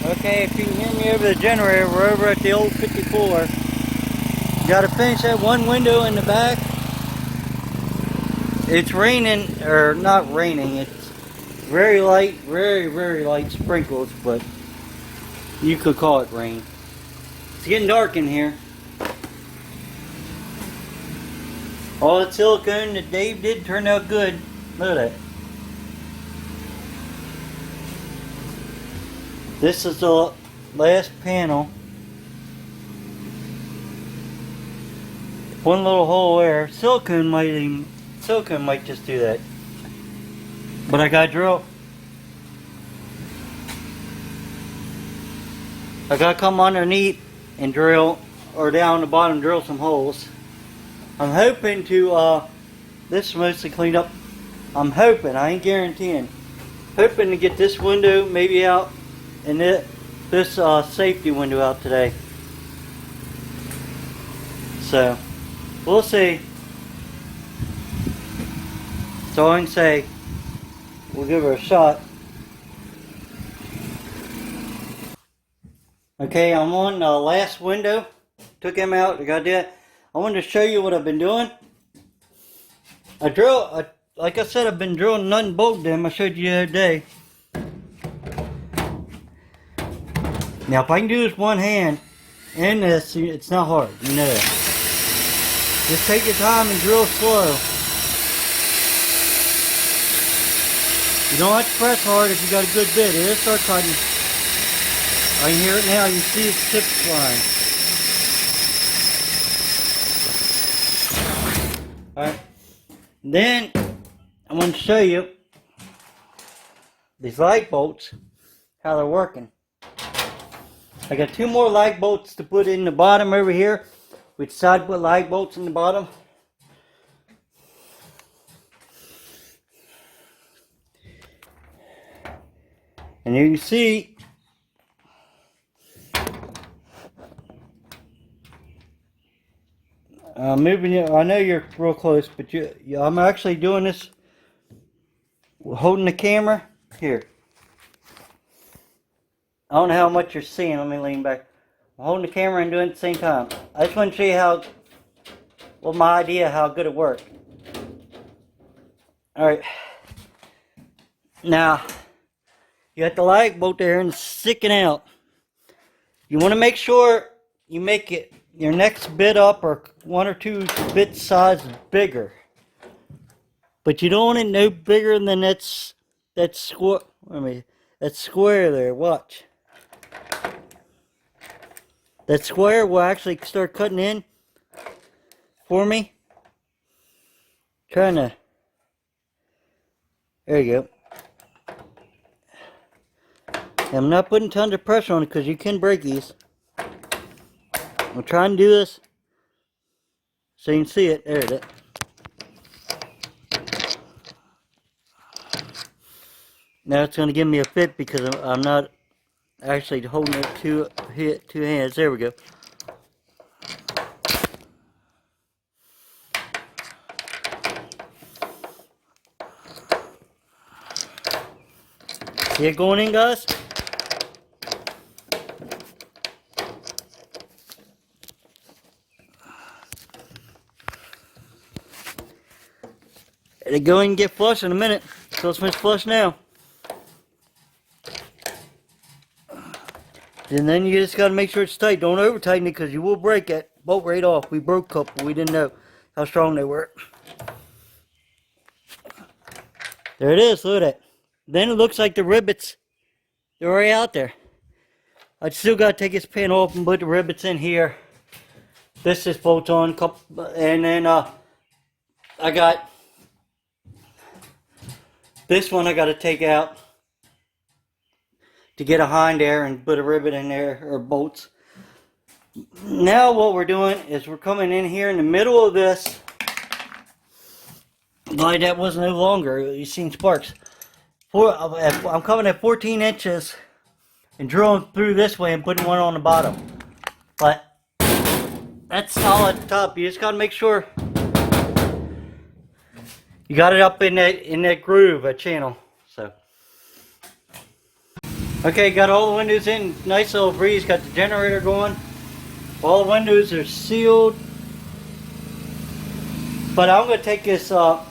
Okay, if you can hear me over the generator, we're over at the old 54. Got to finish that one window in the back. It's raining, or not raining, it's very light, very light sprinkles, but you could call it rain. It's getting dark in here. All that silicone that Dave did turned out good. Look at that. This is the last panel. One little hole there. Silicone might just do that. But I got to drill. I got to come underneath and drill, or down the bottom, drill some holes. I'm hoping to, this is mostly cleaned up. I'm hoping, I ain't guaranteeing, hoping to get this window maybe out and this safety window out today. So, we'll see. So I can say, we'll give her a shot. Okay, I'm on the last window. Took him out, I got that. I wanted to show you what I've been doing. Like I said, I've been drilling nut and bolt them. I showed you the other day. Now, if I can do this one hand and this, it's not hard, you know that. Just take your time and drill slow. You don't have to press hard if you got a good bit. It'll start cutting. I can hear it now. You see its tips flying. Alright. Then, I want to show you these light bolts, how they're working. I got two more light bolts to put in the bottom over here. We decided to put light bolts in the bottom. And you can see moving you. I know you're real close, but I'm actually doing this holding the camera here. I don't know how much you're seeing. Let me lean back. I'm holding the camera and doing it at the same time. I just want to show you my idea how good it worked. Alright. Now, you got the light bolt there and it's sticking out. You want to make sure you make it your next bit up or one or two bit size bigger. But you don't want it no bigger than that square there. Watch. That square will actually start cutting in for me. There you go. I'm not putting tons of pressure on it because you can break these. I'm trying to do this so you can see it. There it is. Now it's going to give me a fit because I'm not actually holding it two hands. There we go. See it going in, guys? It'll go in and get flush in a minute. So let's finish flush now. And then you just got to make sure it's tight. Don't over tighten it because you will break it. Bolt right off. We broke a couple. We didn't know how strong they were. There it is. Look at that. Then it looks like the rivets, they're already out there. I still got to take this pin off and put the rivets in here. This just bolts on. And then I got this one I got to take out to get a hind there and put a rivet in there, or bolts. Now what we're doing is we're coming in here in the middle of this. Like that was no longer. You seen sparks. I'm coming at 14 inches and drilling through this way and putting one on the bottom. But that's all at the top. You just got to make sure you got it up in that groove, a channel. So Okay, got all the windows in. Nice little breeze. Got the generator going. All the windows are sealed. But I'm going to take this, the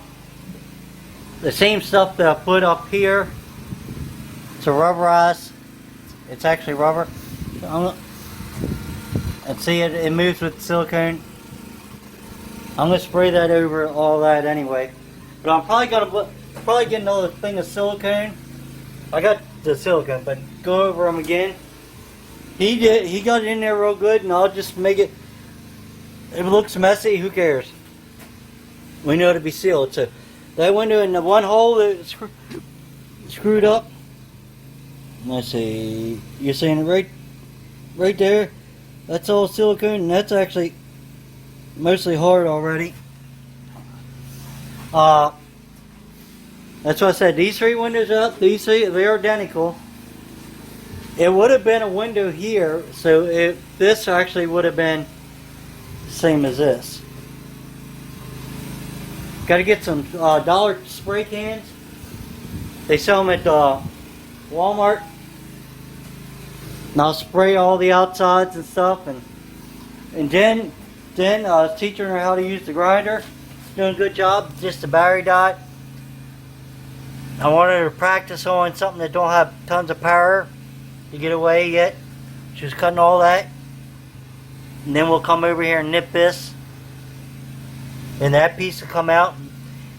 same stuff that I put up here. It's a rubberized. It's actually rubber. And see, it moves with silicone. I'm going to spray that over all that anyway. But I'm probably going to get another thing of silicone. I got the silicone, but go over them again. He got it in there real good, and I'll just make it. If it looks messy, who cares? We know to be sealed. So that window in the one hole that's screwed up. Let's see. You're saying it right there. That's all silicone, and that's actually mostly hard already. That's what I said. These three windows up. These three, they're identical. It would have been a window here, so this actually would have been the same as this. Got to get some dollar spray cans. They sell them at Walmart. And I'll spray all the outsides and stuff. And Jen I was teaching her how to use the grinder. Doing a good job. Just the battery died. I wanted her to practice on something that don't have tons of power to get away yet. She was cutting all that. And then we'll come over here and nip this. And that piece will come out.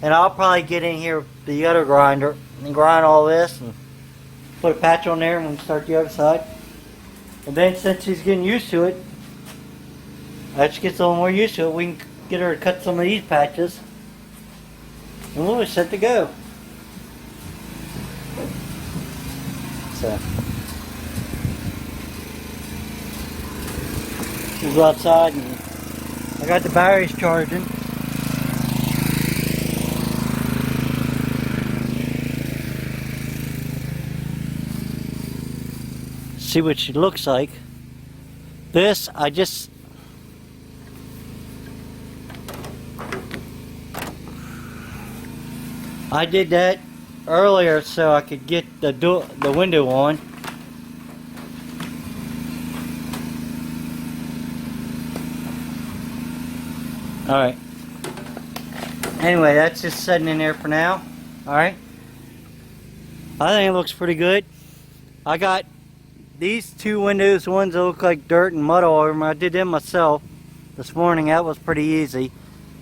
And I'll probably get in here with the other grinder and grind all this and put a patch on there and we'll start the other side. And then since she's getting used to it, as she gets a little more used to it, we can get her to cut some of these patches. And we'll be set to go. So we'll go outside and I got the batteries charging. See what she looks like. This I did that earlier so I could get the window on. Alright. Anyway, that's just sitting in there for now. Alright. I think it looks pretty good. I got these two windows, ones that look like dirt and mud all over them. I did them myself this morning. That was pretty easy.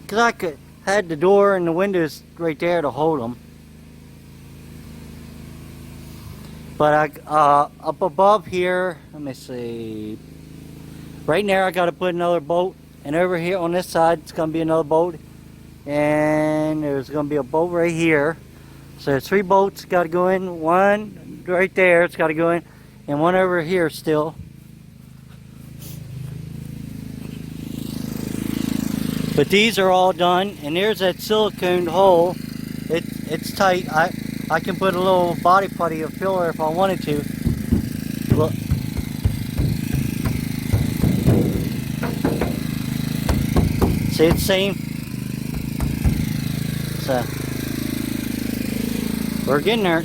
Because I had the door and the windows right there to hold them. But up above here, let me see. Right now I got to put another bolt. And over here on this side, it's going to be another bolt. And there's going to be a bolt right here. So there's 3 bolts got to go in. One right there, it's got to go in. And one over here still. But these are all done. And there's that silicone hole. It's tight. I can put a little body putty of filler if I wanted to. Look. See, it's same. So we're getting there.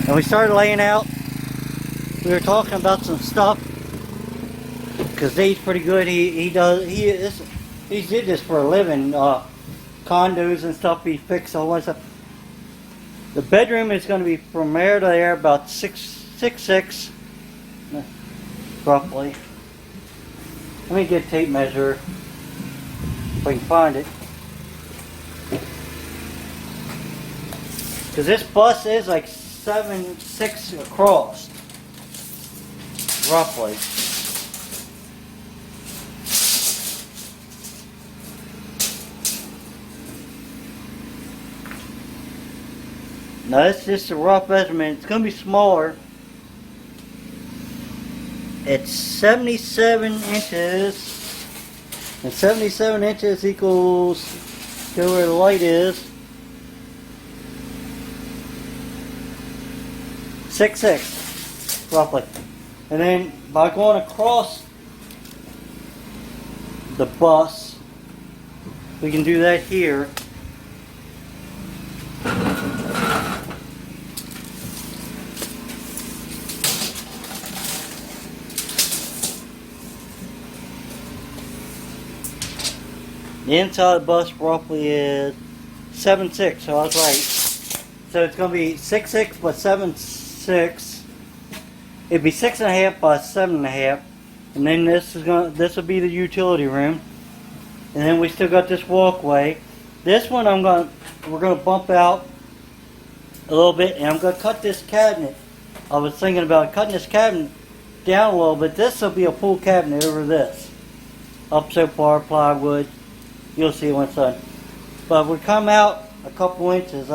And we started laying out. We were talking about some stuff because Dave's pretty good. He did this for a living. Condos and stuff. He fixed a whole bunch of stuff. The bedroom is going to be from there to there about 6'6", roughly. Let me get a tape measure if I can find it. Because this bus is like 7'6" across, roughly. Now that's just a rough estimate. It's going to be smaller. It's 77 inches. And 77 inches equals, go where the light is, 6'6", roughly. And then by going across the bus, we can do that here. The inside of the bus roughly is 7'6", so I was right. So it's going to be 6'6" by 7'6". It'd be 6.5 by 7.5, and then this will be the utility room, and then we still got this walkway. This one we're gonna bump out a little bit, and I'm gonna cut this cabinet. I was thinking about cutting this cabinet down a little bit. This will be a full cabinet over this. Up so far, plywood. You'll see when it's done. But we come out a couple inches,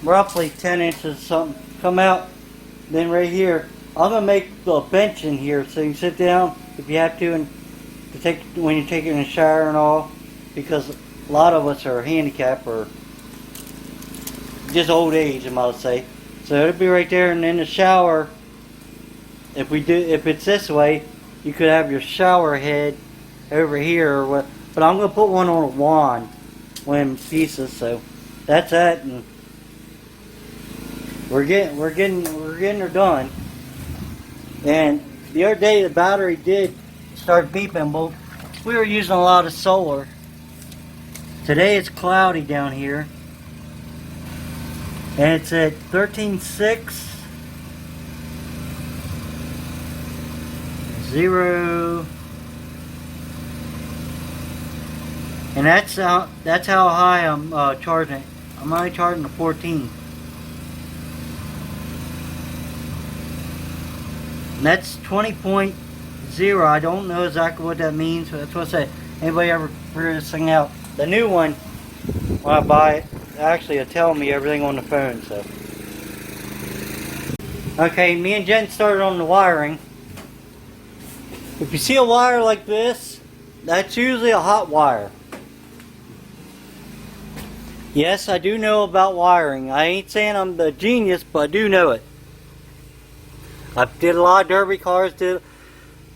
roughly 10 inches or something. Come out, then right here, I'm gonna make a bench in here so you can sit down if you have to, and when you're taking a shower and all, because a lot of us are handicapped or just old age, I might say. So it'll be right there, and then the shower. If it's this way, you could have your shower head over here, or what. But I'm gonna put one on a wand, one in pieces. So that's that, and we're getting her done. And the other day the battery did start beeping. Well, we were using a lot of solar. Today it's cloudy down here, and it's at 13.6. 0. And that's how high I'm charging it. I'm only charging to 14. And that's 20.0. I don't know exactly what that means, but that's what I said. Anybody ever figure this thing out? The new one, when I buy it, actually it'll tell me everything on the phone. So, okay, me and Jen started on the wiring. If you see a wire like this, that's usually a hot wire. Yes, I do know about wiring. I ain't saying I'm the genius, but I do know it. I did a lot of derby cars, did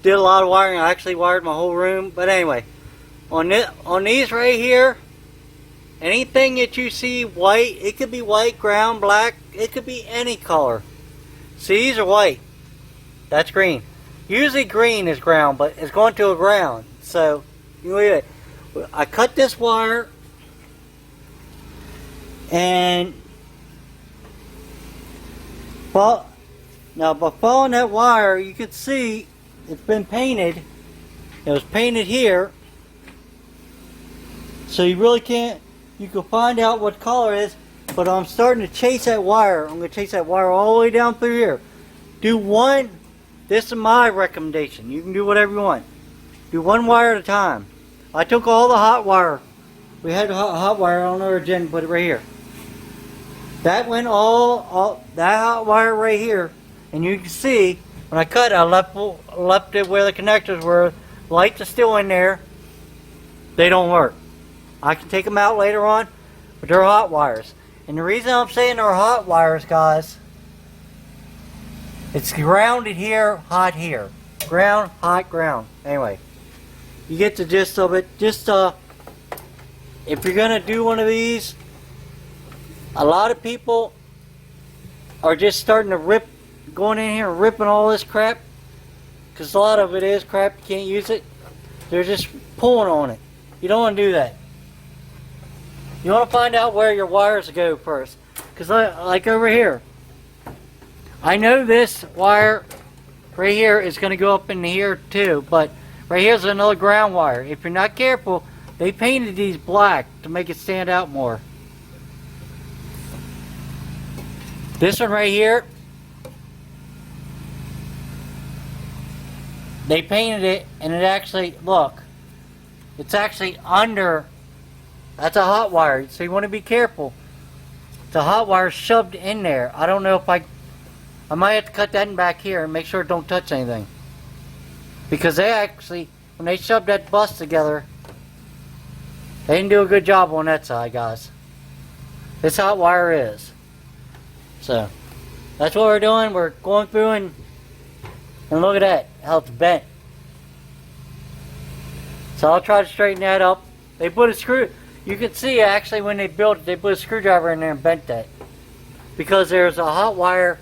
a lot of wiring. I actually wired my whole room. But anyway, on these right here, anything that you see white, it could be white, brown, black, it could be any color. See, these are white. That's green. Usually green is ground, but it's going to a ground. So, you leave it. I cut this wire, and now by following that wire, you can see it's been painted. It was painted here, so you really can't. You can find out what color it is, but I'm starting to chase that wire. I'm going to chase that wire all the way down through here. Do one. This is my recommendation. You can do whatever you want. Do one wire at a time. I took all the hot wire. We had hot wire. I don't know where Jen put it right here. That went all that hot wire right here, and you can see when I cut, I left it where the connectors were. Lights are still in there. They don't work. I can take them out later on, but they're hot wires. And the reason I'm saying they're hot wires, guys, it's grounded here, hot here. Ground, hot, ground. Anyway, you get the gist of it. Just if you're gonna do one of these, a lot of people are just starting to going in here and ripping all this crap, because a lot of it is crap. You can't use it. They're just pulling on it. You don't want to do that. You want to find out where your wires go first, because like over here, I know this wire right here is going to go up in here too, but right here's another ground wire. If you're not careful, they painted these black to make it stand out more. This one right here, they painted it, and it actually, look, it's actually under. That's a hot wire, so you want to be careful. The hot wire shoved in there. I don't know if I might have to cut that in back here and make sure it don't touch anything. Because they actually, when they shoved that bus together, they didn't do a good job on that side, guys. This hot wire is. So, that's what we're doing. We're going through and look at that, how it's bent. So I'll try to straighten that up. They put a screw. You can see actually when they built it, they put a screwdriver in there and bent that. Because there's a hot wire.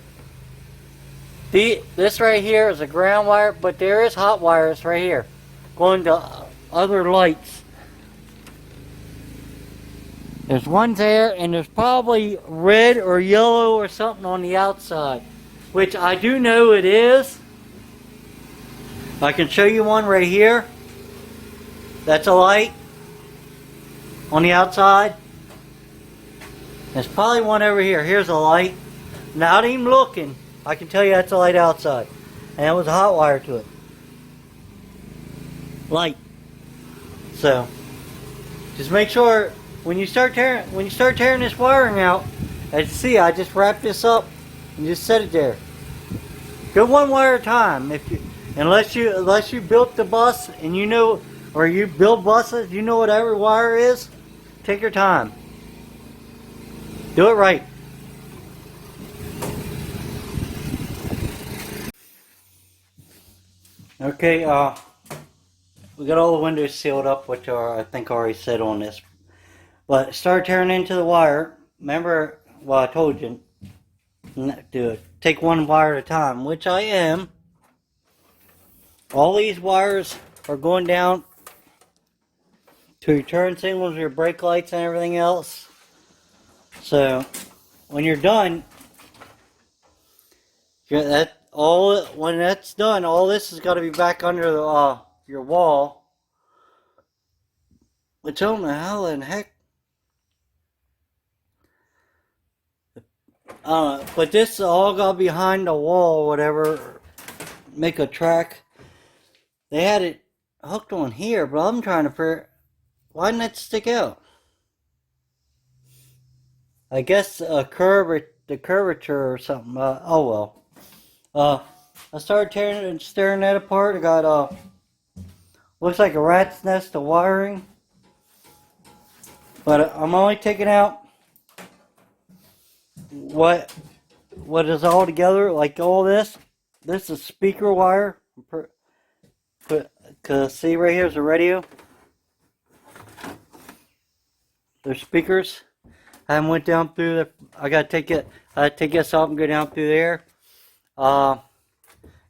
This right here is a ground wire, but there is hot wires right here. going to other lights. There's one there, and there's probably red or yellow or something on the outside, which I do know it is. I can show you one right here. That's a light on the outside. There's probably one over here. Here's a light. Not even looking, I can tell you that's a light outside. And it was a hot wire to it. Light. So, just make sure when you start tearing this wiring out, as you see, I just wrapped this up and just set it there. Go one wire at a time. Unless you built the bus and you know, or you build buses, you know what every wire is. Take your time. Do it right. Okay, we got all the windows sealed up, which are, I think, already set on this. But start tearing into the wire. Remember, well, I told you, to take one wire at a time, which I am. All these wires are going down to your turn signals, your brake lights, and everything else. So, when you're done, when that's done, all this has got to be back under the, your wall. Which I don't know how in heck. But this all got behind the wall, or whatever. Make a track. They had it hooked on here, but I'm trying to figure, why didn't that stick out? I guess the curvature or something. Oh well. I started tearing and staring that apart. I got looks like a rat's nest of wiring. But I'm only taking out what is all together, like all this. This is speaker wire. Cause see right here is a radio. There's speakers. I haven't went down through the. I gotta take this off and go down through there. And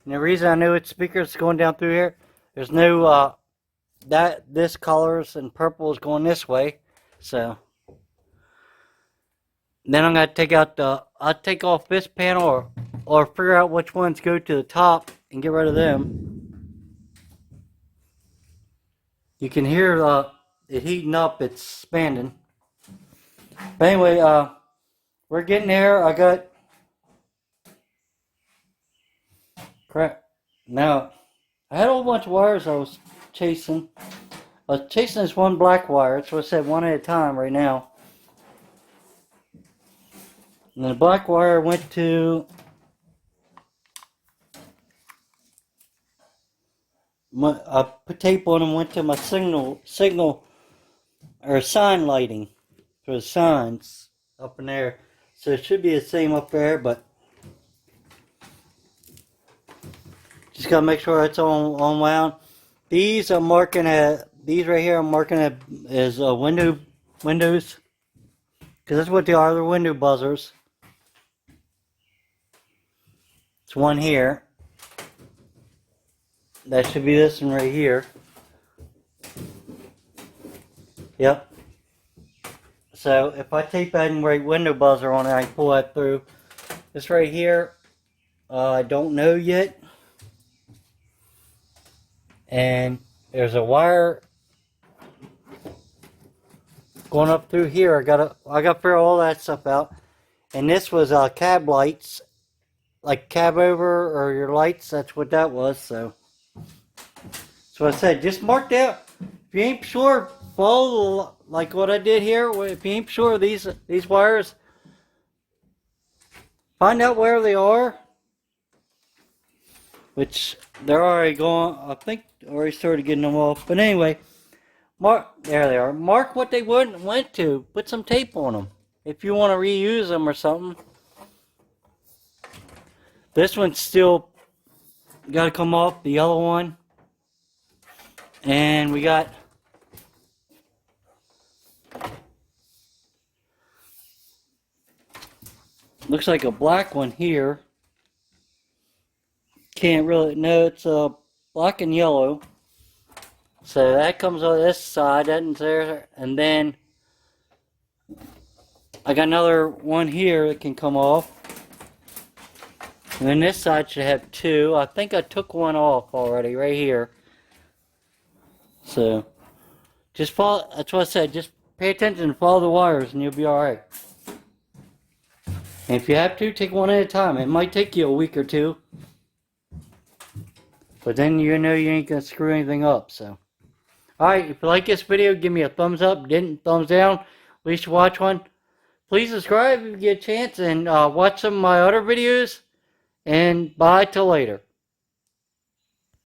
the reason I know it's speakers going down through here, there's no this colors and purple is going this way. So then I'm gonna take out I'll take off this panel or figure out which ones go to the top and get rid of them. You can hear it heating up, it's expanding. But anyway, we're getting there. I got crap. Now I had a whole bunch of wires I was chasing. I was chasing this one black wire. That's what I said, one at a time right now. And the black wire went to I put tape on and went to my signal or sign lighting for the signs up in there. So it should be the same up there, but just gotta make sure it's on wound. These I'm marking these right here. I'm marking as windows, because that's what they are. They're window buzzers. It's one here. That should be this one right here. Yep. So if I tape that and write window buzzer on it, I can pull that through. This right here, I don't know yet. And there's a wire going up through here. I gotta figure all that stuff out. And this was cab lights, like cab over or your lights. That's what that was. So I said, just mark out. If you ain't sure, follow like what I did here. If you ain't sure of these wires, find out where they are. Which they're already going. I think already started getting them off. But anyway, there they are. Mark what they went to. Put some tape on them if you want to reuse them or something. This one's still got to come off. The yellow one. And we got looks like a black one here. Can't really know, it's black and yellow. So that comes on this side, that's there, and then I got another one here that can come off. And then this side should have two. I think I took one off already, right here. So, just follow, that's what I said, just pay attention and follow the wires and you'll be alright. And if you have to, take one at a time. It might take you a week or two. But then you know you ain't gonna screw anything up, so. Alright, if you like this video, give me a thumbs up. Didn't, thumbs down. At least you watch one. Please subscribe if you get a chance and watch some of my other videos. And bye till later.